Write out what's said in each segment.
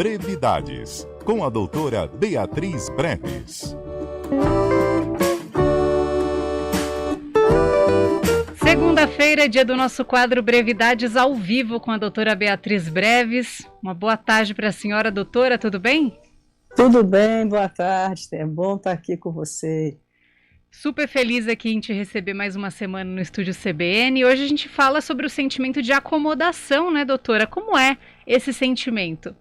Brevidades, com a doutora Beatriz Breves. Segunda-feira é dia do nosso quadro Brevidades ao vivo com a doutora Beatriz Breves. Uma boa tarde para a senhora, doutora, tudo bem? Tudo bem, boa tarde, é bom estar aqui com você. Super feliz aqui em te receber mais uma semana no Estúdio CBN. Hoje a gente fala sobre o sentimento de acomodação, né, doutora? Como é esse sentimento?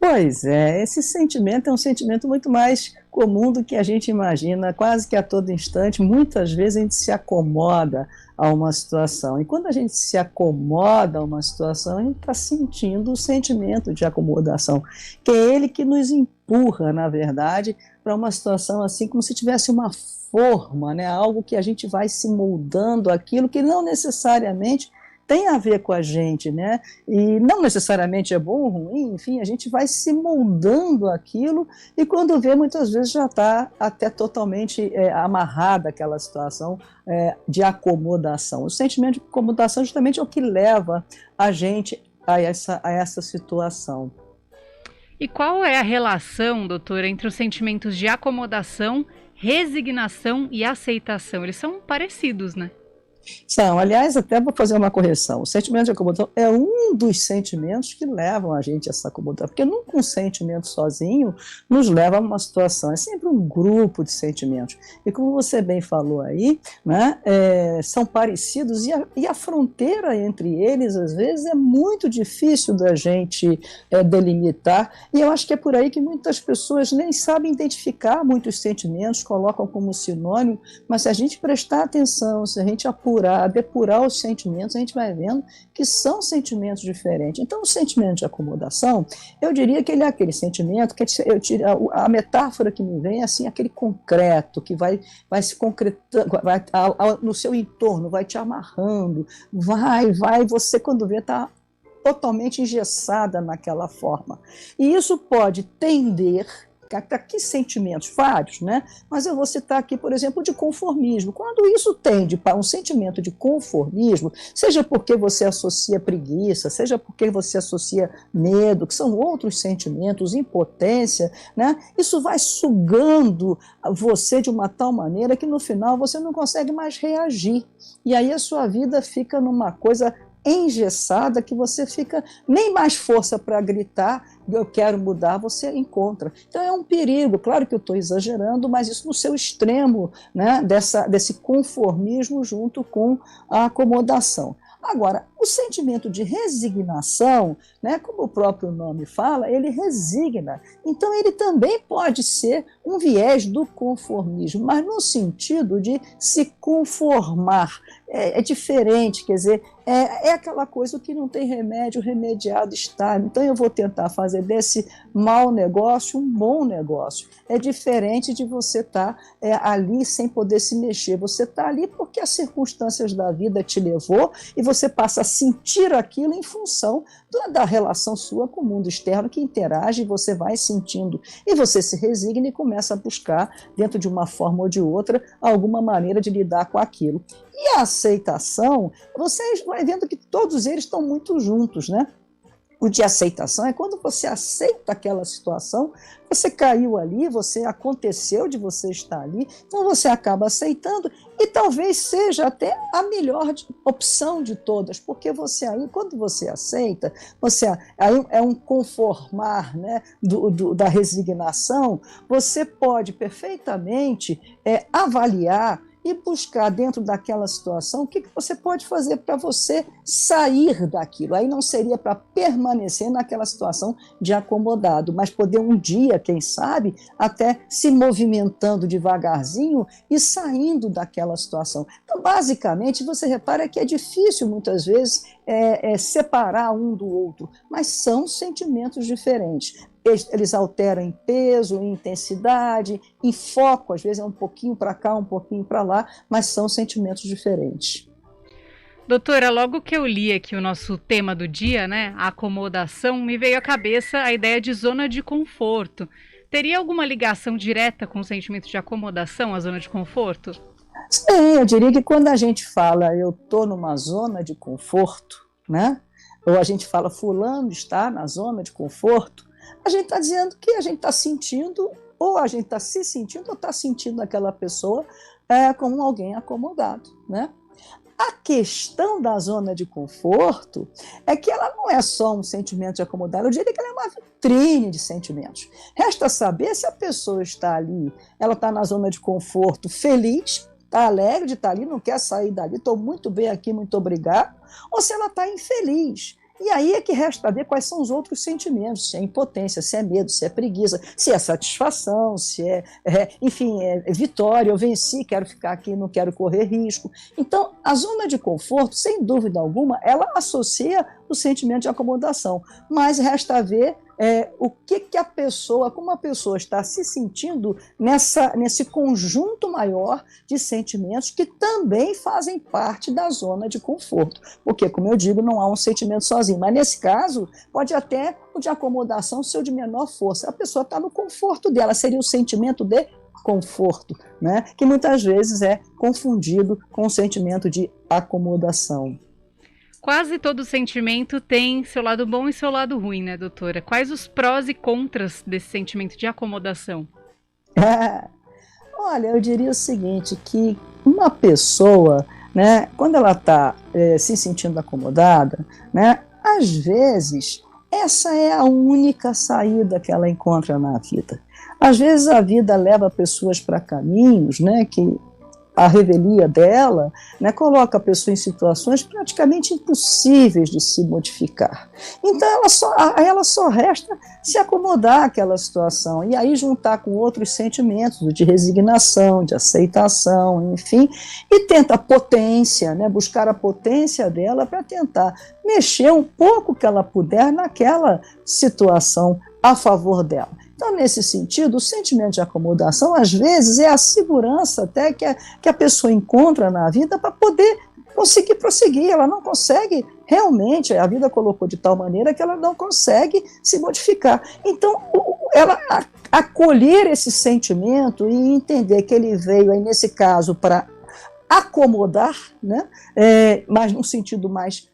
Pois é, esse sentimento é um sentimento muito mais comum do que a gente imagina, quase que a todo instante. Muitas vezes a gente se acomoda a uma situação, e quando a gente se acomoda a uma situação, a gente está sentindo o sentimento de acomodação, que é ele que nos empurra, na verdade, para uma situação assim, como se tivesse uma forma, né? Algo que a gente vai se moldando aquilo que não necessariamente tem a ver com a gente, né? E não necessariamente é bom ou ruim, enfim, a gente vai se moldando aquilo e quando vê, muitas vezes já está até totalmente amarrada aquela situação de acomodação. O sentimento de acomodação justamente é o que leva a gente a essa situação. E qual é a relação, doutora, entre os sentimentos de acomodação, resignação e aceitação? Eles são parecidos, né? São, aliás, até vou fazer uma correção. O sentimento de acomodação é um dos sentimentos que levam a gente a essa acomodação, porque nunca um sentimento sozinho nos leva a uma situação, é sempre um grupo de sentimentos. E como você bem falou aí, né, são parecidos e a fronteira entre eles, às vezes, é muito difícil da gente delimitar, e eu acho que é por aí que muitas pessoas nem sabem identificar muitos sentimentos, colocam como sinônimo, mas se a gente prestar atenção, se a gente depurar os sentimentos, a gente vai vendo que são sentimentos diferentes. Então, o sentimento de acomodação, eu diria que ele é aquele sentimento que a metáfora que me vem é assim, aquele concreto que vai se concretando, no seu entorno, vai te amarrando, você quando vê está totalmente engessada naquela forma. E isso pode tender aqui sentimentos vários, né? Mas eu vou citar aqui, por exemplo, de conformismo. Quando isso tende para um sentimento de conformismo, seja porque você associa preguiça, seja porque você associa medo, que são outros sentimentos, impotência, né? Isso vai sugando você de uma tal maneira que no final você não consegue mais reagir. E aí a sua vida fica numa coisa engessada que você fica nem mais força para gritar, eu quero mudar, você encontra. Então é um perigo, claro que eu estou exagerando, mas isso no seu extremo, né, desse conformismo junto com a acomodação. Agora, o sentimento de resignação, né, como o próprio nome fala, ele resigna. Então, ele também pode ser um viés do conformismo, mas no sentido de se conformar. É diferente, quer dizer, é aquela coisa que não tem remédio, o remediado está. Então, eu vou tentar fazer desse mau negócio um bom negócio. É diferente de você estar ali sem poder se mexer. Você está ali porque as circunstâncias da vida te levou e você passa a sentir aquilo em função da relação sua com o mundo externo que interage, você vai sentindo e você se resigna e começa a buscar, dentro de uma forma ou de outra, alguma maneira de lidar com aquilo. E a aceitação, você vai vendo que todos eles estão muito juntos, né? O de aceitação é quando você aceita aquela situação, você caiu ali, aconteceu de você estar ali, então você acaba aceitando e talvez seja até a melhor opção de todas, porque você aí, quando você aceita, aí é um conformar, né, da resignação, você pode perfeitamente avaliar e buscar dentro daquela situação o que você pode fazer para você sair daquilo. Aí não seria para permanecer naquela situação de acomodado, mas poder um dia, quem sabe, até se movimentando devagarzinho e saindo daquela situação. Então, basicamente, você repara que é difícil muitas vezes separar um do outro, mas são sentimentos diferentes. Eles alteram em peso, em intensidade, em foco, às vezes é um pouquinho para cá, um pouquinho para lá, mas são sentimentos diferentes. Doutora, logo que eu li aqui o nosso tema do dia, né, a acomodação, me veio à cabeça a ideia de zona de conforto. Teria alguma ligação direta com o sentimento de acomodação, a zona de conforto? Sim, eu diria que quando a gente fala eu estou numa zona de conforto, né, ou a gente fala fulano está na zona de conforto, A gente está dizendo que a gente está sentindo, ou a gente está se sentindo, ou está sentindo aquela pessoa como alguém acomodado, né? A questão da zona de conforto é que ela não é só um sentimento de acomodado, eu diria que ela é uma vitrine de sentimentos. Resta saber se a pessoa está ali, ela está na zona de conforto feliz, está alegre de estar ali, não quer sair dali, estou muito bem aqui, muito obrigado, ou se ela está infeliz. E aí é que resta ver quais são os outros sentimentos, se é impotência, se é medo, se é preguiça, se é satisfação, se enfim, é vitória, eu venci, quero ficar aqui, não quero correr risco. Então, a zona de conforto, sem dúvida alguma, ela associa o sentimento de acomodação, mas resta ver o que a pessoa, como a pessoa está se sentindo nesse conjunto maior de sentimentos que também fazem parte da zona de conforto. Porque, como eu digo, não há um sentimento sozinho. Mas, nesse caso, pode até o de acomodação ser o de menor força. A pessoa está no conforto dela, seria o sentimento de conforto, né? Que muitas vezes é confundido com o sentimento de acomodação. Quase todo sentimento tem seu lado bom e seu lado ruim, né, doutora? Quais os prós e contras desse sentimento de acomodação? Olha, eu diria o seguinte, que uma pessoa, né, quando ela está se sentindo acomodada, né, às vezes essa é a única saída que ela encontra na vida. Às vezes a vida leva pessoas para caminhos, né, que a revelia dela, né, coloca a pessoa em situações praticamente impossíveis de se modificar. Então ela só resta se acomodar àquela situação e aí juntar com outros sentimentos de resignação, de aceitação, enfim, e tenta a potência, né, buscar a potência dela para tentar mexer um pouco que ela puder naquela situação a favor dela. Então, nesse sentido, o sentimento de acomodação, às vezes, é a segurança até que a pessoa encontra na vida para poder conseguir prosseguir. Ela não consegue, realmente, a vida colocou de tal maneira que ela não consegue se modificar. Então, ela acolher esse sentimento e entender que ele veio, aí, nesse caso, para acomodar, né? Mas num sentido mais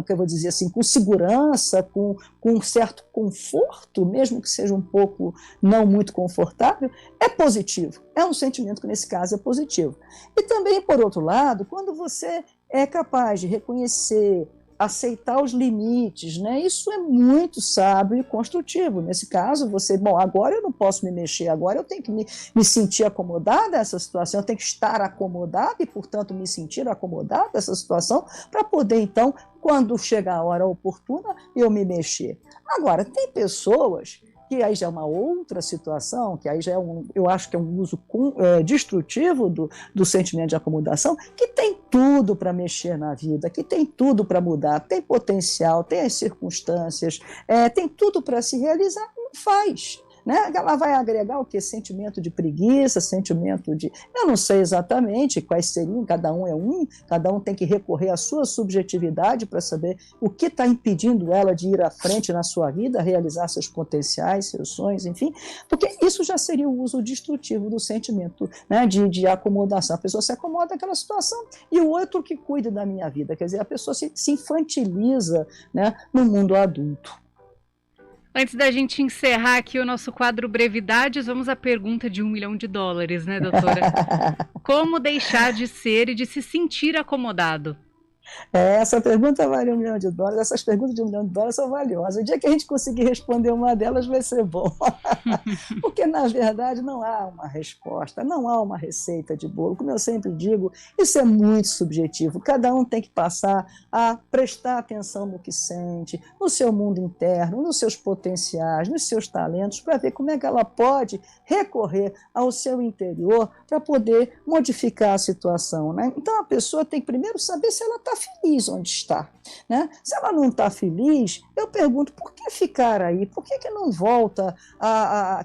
eu vou dizer assim, com segurança, com um certo conforto, mesmo que seja um pouco não muito confortável, é positivo. É um sentimento que, nesse caso, é positivo. E também, por outro lado, quando você é capaz de reconhecer, aceitar os limites, né? Isso é muito sábio e construtivo. Nesse caso, agora eu não posso me mexer, agora eu tenho que me sentir acomodada a essa situação, eu tenho que estar acomodada e, portanto, me sentir acomodada a essa situação para poder, então, quando chegar a hora oportuna, eu me mexer. Agora, tem pessoas que aí já é uma outra situação, que aí já eu acho que é um uso destrutivo do sentimento de acomodação, que tem tudo para mexer na vida, que tem tudo para mudar, tem potencial, tem as circunstâncias, tem tudo para se realizar, não faz. Né? Ela vai agregar o quê? Sentimento de preguiça, sentimento de... Eu não sei exatamente quais seriam, cada um tem que recorrer à sua subjetividade para saber o que está impedindo ela de ir à frente na sua vida, realizar seus potenciais, seus sonhos, enfim, porque isso já seria o uso destrutivo do sentimento, né, de acomodação. A pessoa se acomoda naquela situação e o outro que cuida da minha vida, quer dizer, a pessoa se infantiliza, né, no mundo adulto. Antes da gente encerrar aqui o nosso quadro Brevidades, vamos à pergunta de $1 milhão, né, doutora? Como deixar de ser e de se sentir acomodado? Essa pergunta vale $1 milhão. Essas perguntas de $1 milhão são valiosas. O dia que a gente conseguir responder uma delas vai ser bom. Porque, na verdade, não há uma resposta, não há uma receita de bolo. Como eu sempre digo, isso é muito subjetivo. Cada um tem que passar a prestar atenção no que sente, no seu mundo interno, nos seus potenciais, nos seus talentos, para ver como é que ela pode recorrer ao seu interior para poder modificar a situação, né? Então, a pessoa tem que primeiro saber se ela está feliz onde está, né? Se ela não está feliz, eu pergunto, por que ficar aí? Por que não volta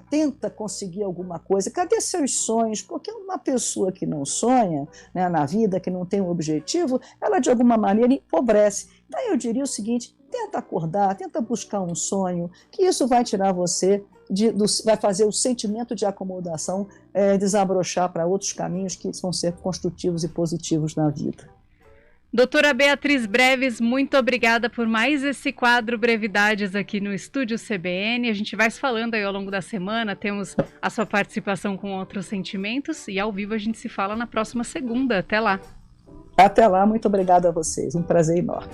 tenta conseguir alguma coisa? Cadê seus sonhos? Porque uma pessoa que não sonha, né, na vida, que não tem um objetivo, ela de alguma maneira empobrece. Então eu diria o seguinte, tenta acordar, tenta buscar um sonho, que isso vai tirar você, vai fazer o sentimento de acomodação desabrochar para outros caminhos que vão ser construtivos e positivos na vida. Doutora Beatriz Breves, muito obrigada por mais esse quadro Brevidades aqui no Estúdio CBN. A gente vai se falando aí ao longo da semana, temos a sua participação com Outros Sentimentos e ao vivo a gente se fala na próxima segunda. Até lá. Até lá, muito obrigada a vocês. Um prazer enorme.